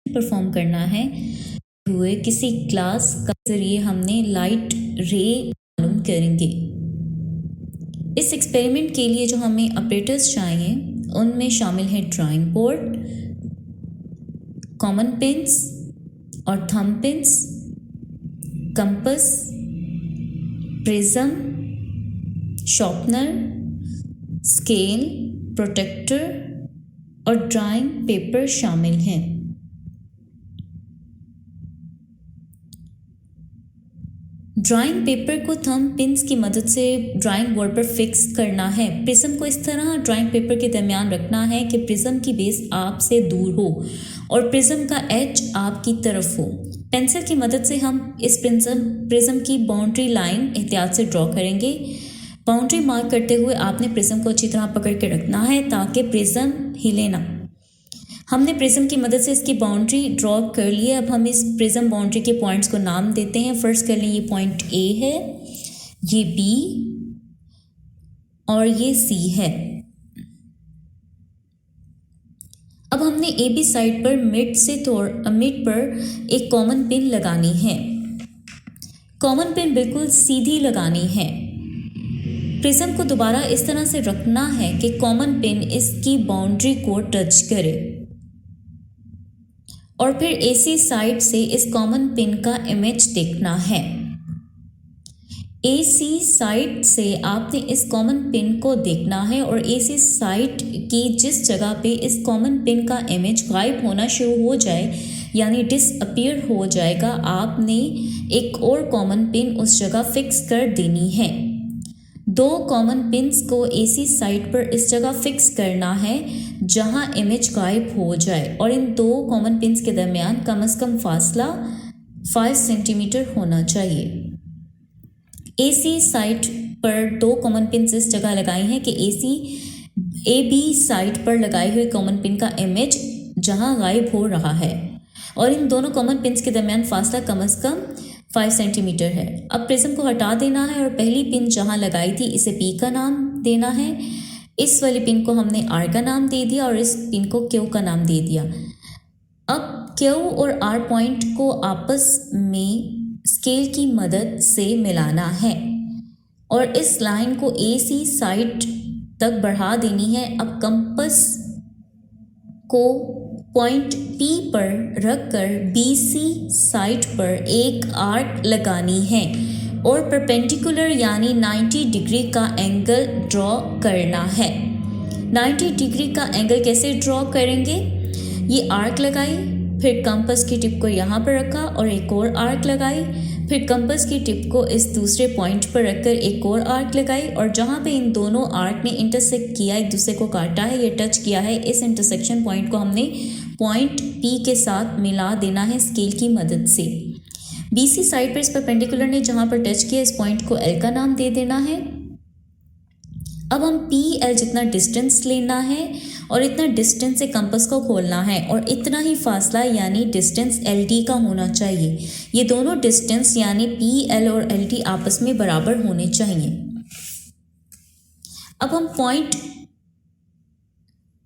Perform करना है हुए किसी क्लास का जरिए हमने लाइट रे मालूम करेंगे। इस एक्सपेरिमेंट के लिए जो हमें ऑपरेटर्स चाहिए उनमें शामिल है ड्राइंग बोर्ड, कॉमन पिन्स और thumb pins, compass, prism, sharpener, scale, protractor और ड्राइंग पेपर शामिल हैं। ड्राइंग पेपर को थंब पिन्स की मदद से ड्राइंग बोर्ड पर फिक्स करना है। प्रिज्म को इस तरह ड्राइंग पेपर के दरमियान रखना है कि प्रिज्म की बेस आपसे दूर हो और प्रिज्म का एज आपकी तरफ हो। पेंसिल की मदद से हम इस प्रिज्म की बाउंड्री लाइन एहतियात से ड्रॉ करेंगे। बाउंड्री मार्क करते हुए आपने प्रिज्म को अच्छी तरह पकड़ के रखना है ताकि प्रिज्म हिले ना। हमने प्रिज्म की मदद से इसकी बाउंड्री ड्रॉ कर ली है। अब हम इस प्रिज्म बाउंड्री के पॉइंट्स को नाम देते हैं। फर्स्ट कर लें, ये पॉइंट ए है, ये बी और ये सी है। अब हमने ए बी साइड पर मिड पर एक कॉमन पिन लगानी है। कॉमन पिन बिल्कुल सीधी लगानी है। प्रिज्म को दोबारा इस तरह से रखना है कि कॉमन पिन इसकी बाउंड्री को टच करे और फिर एसी साइड से इस कॉमन पिन का इमेज देखना है। एसी साइड से आपने इस कॉमन पिन को देखना है और एसी साइड की जिस जगह पे इस कॉमन पिन का इमेज गायब होना शुरू हो जाए यानी डिसअपीयर हो जाएगा, आपने एक और कॉमन पिन उस जगह फिक्स कर देनी है। दो कॉमन पिन्स को एसी साइड पर इस जगह फिक्स करना है जहां इमेज गायब हो जाए और इन दो कॉमन पिन्स के दरमियान कम से कम फासला 5 सेंटीमीटर होना चाहिए। एसी साइड पर दो कॉमन पिन्स इस जगह लगाई हैं कि ए बी साइड पर लगाई हुई कॉमन पिन का इमेज जहां गायब हो रहा है और इन दोनों कॉमन पिन्स के दरमियान फासला कम से कम 5 सेंटीमीटर है। अब प्रिज्म को हटा देना है और पहली पिन जहां लगाई थी इसे पी का नाम देना है। इस वाली पिन को हमने आर का नाम दे दिया और इस पिन को क्यू का नाम दे दिया। अब क्यू और आर पॉइंट को आपस में स्केल की मदद से मिलाना है और इस लाइन को एसी साइड तक बढ़ा देनी है। अब कंपास को पॉइंट पी पर रखकर बीसी साइड पर एक आर्क लगानी है और परपेंडिकुलर यानी 90 डिग्री का एंगल ड्रॉ करना है। 90 डिग्री का एंगल कैसे ड्रॉ करेंगे? ये आर्क लगाई, फिर कंपास की टिप को यहाँ पर रखा और एक और आर्क लगाई, फिर कंपास की टिप को इस दूसरे पॉइंट पर रखकर एक और आर्क लगाई और जहाँ पे इन दोनों आर्क ने इंटरसेक्ट किया, एक दूसरे को काटा है, ये टच किया है, इस इंटरसेक्शन पॉइंट को हमने पॉइंट पी के साथ मिला देना है स्केल की मदद से। बीसी साइड पर इस परपेंडिकुलर ने जहाँ पर टच किया इस पॉइंट को एल का नाम दे देना है। अब हम पी एल जितना डिस्टेंस लेना है और इतना डिस्टेंस से कंपास को खोलना है और इतना ही फासला यानी डिस्टेंस एल डी का होना चाहिए। ये दोनों डिस्टेंस यानी पी एल और एल डी आपस में बराबर होने चाहिए। अब हम पॉइंट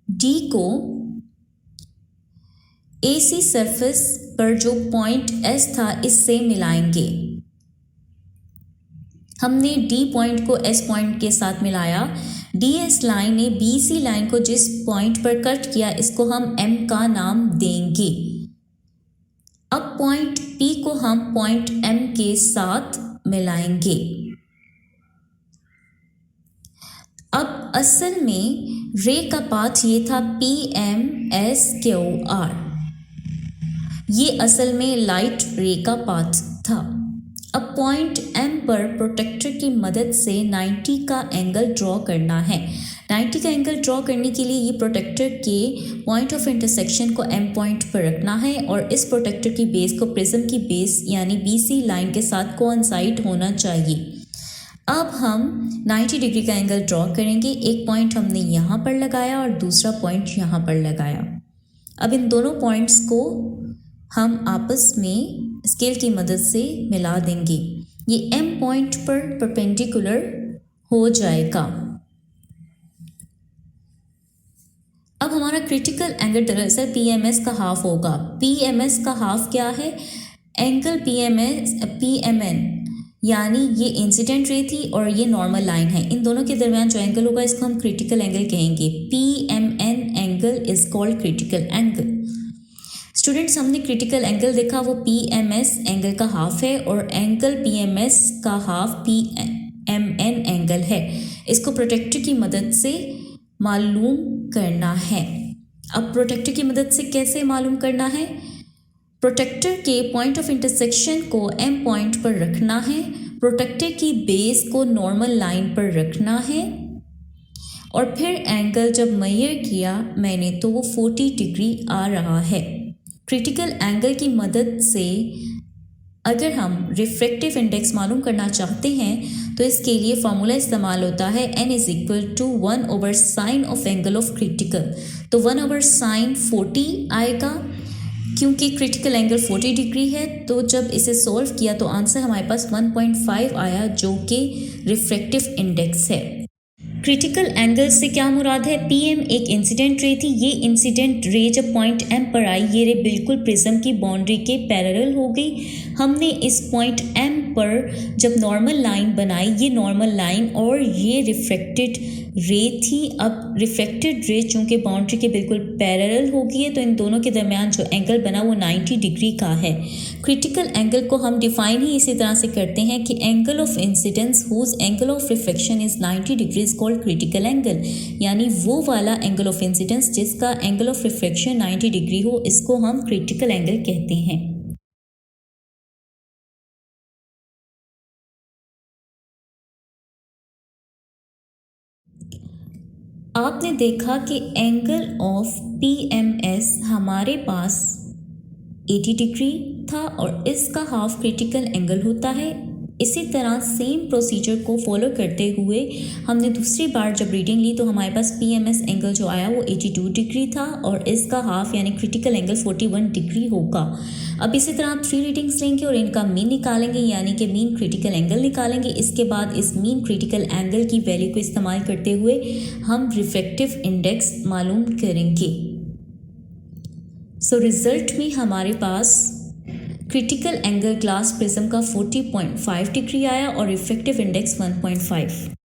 डी को एसी सरफेस पर जो पॉइंट एस था इससे मिलाएंगे। हमने डी पॉइंट को एस पॉइंट के साथ मिलाया। डीएस लाइन ने बीसी लाइन को जिस पॉइंट पर कट किया इसको हम एम का नाम देंगे। अब पॉइंट पी को हम पॉइंट एम के साथ मिलाएंगे। अब असल में रे का पाथ ये था P M S Q R, ये असल में लाइट रे का पाथ था। अब पॉइंट एम पर प्रोटेक्टर की मदद से 90 का एंगल ड्रॉ करना है। 90 का एंगल ड्रॉ करने के लिए ये प्रोटेक्टर के पॉइंट ऑफ इंटरसेक्शन को एम पॉइंट पर रखना है और इस प्रोटेक्टर की बेस को प्रिज्म की बेस यानी बीसी लाइन के साथ कोइंसाइड होना चाहिए। अब हम 90 डिग्री का एंगल ड्रॉ करेंगे। एक पॉइंट हमने यहाँ पर लगाया और दूसरा पॉइंट यहाँ पर लगाया। अब इन दोनों पॉइंट्स को हम आपस में स्केल की मदद से मिला देंगे। ये एम पॉइंट पर परपेंडिकुलर हो जाएगा। अब हमारा क्रिटिकल एंगल दरअसल पीएमएस का हाफ होगा। पीएमएस का हाफ क्या है? एंगल पीएमएन, यानी ये इंसिडेंट रे थी और ये नॉर्मल लाइन है, इन दोनों के दरमियान जो एंगल होगा इसको हम क्रिटिकल एंगल कहेंगे। PMN angle is called critical angle. Students, हमने क्रिटिकल एंगल देखा वो पीएमएस एंगल का हाफ है और एंगल पीएमएस का हाफ पीएमएन एंगल है। इसको प्रोटेक्टर की मदद से मालूम करना है। अब प्रोटेक्टर की मदद से कैसे मालूम करना है? प्रोटेक्टर के पॉइंट ऑफ इंटरसेक्शन को एम पॉइंट पर रखना है, प्रोटेक्टर की बेस को नॉर्मल लाइन पर रखना है और फिर एंगल जब मेजर किया मैंने तो वो 40 डिग्री आ रहा है। क्रिटिकल एंगल की मदद से अगर हम रिफ्रैक्टिव इंडेक्स मालूम करना चाहते हैं तो इसके लिए फार्मूला इस्तेमाल होता है n is equal to 1/sin of angle of critical. तो 1/sin 40 आएगा क्योंकि क्रिटिकल एंगल 40 डिग्री है। तो जब इसे सॉल्व किया तो आंसर हमारे पास 1.5 आया जो कि रिफ्रैक्टिव इंडेक्स है। क्रिटिकल एंगल से क्या मुराद है? पीएम एक इंसिडेंट रे थी, ये इंसिडेंट रे जब पॉइंट एम पर आई ये रे बिल्कुल प्रिज्म की बाउंड्री के पैरेलल हो गई। हमने इस पॉइंट एम पर जब नॉर्मल लाइन बनाई, ये नॉर्मल लाइन और ये रिफ्रैक्टेड रे थी। अब रिफ्रैक्टेड रे चूँकि बाउंड्री के बिल्कुल पैरेलल हो गई है तो इन दोनों के दरमियान जो एंगल बना वो 90 डिग्री का है। क्रिटिकल एंगल को हम डिफाइन ही इसी तरह से करते हैं कि angle of incidence whose angle of reflection is 90 degree is called critical angle, यानी वो वाला एंगल ऑफ इंसिडेंस जिसका एंगल ऑफ रिफ्लेक्शन 90 डिग्री हो इसको हम क्रिटिकल एंगल कहते हैं। आपने देखा कि एंगल ऑफ पीएमएस हमारे पास 80 डिग्री था और इसका हाफ क्रिटिकल एंगल होता है। इसी तरह सेम प्रोसीजर को फॉलो करते हुए हमने दूसरी बार जब रीडिंग ली तो हमारे पास पीएमएस एंगल जो आया वो 82 डिग्री था और इसका हाफ यानी क्रिटिकल एंगल 41 डिग्री होगा। अब इसी तरह आप 3 रीडिंग्स लेंगे और इनका मीन निकालेंगे यानी कि मीन क्रिटिकल एंगल निकालेंगे। इसके बाद इस मीन क्रिटिकल एंगल की वैल्यू को इस्तेमाल करते हुए हम रिफ्रैक्टिव इंडेक्स मालूम करेंगे। सो रिजल्ट में हमारे पास क्रिटिकल एंगल ग्लास प्रिज्म का 40.5 डिग्री आया और रिफ्रैक्टिव इंडेक्स 1.5।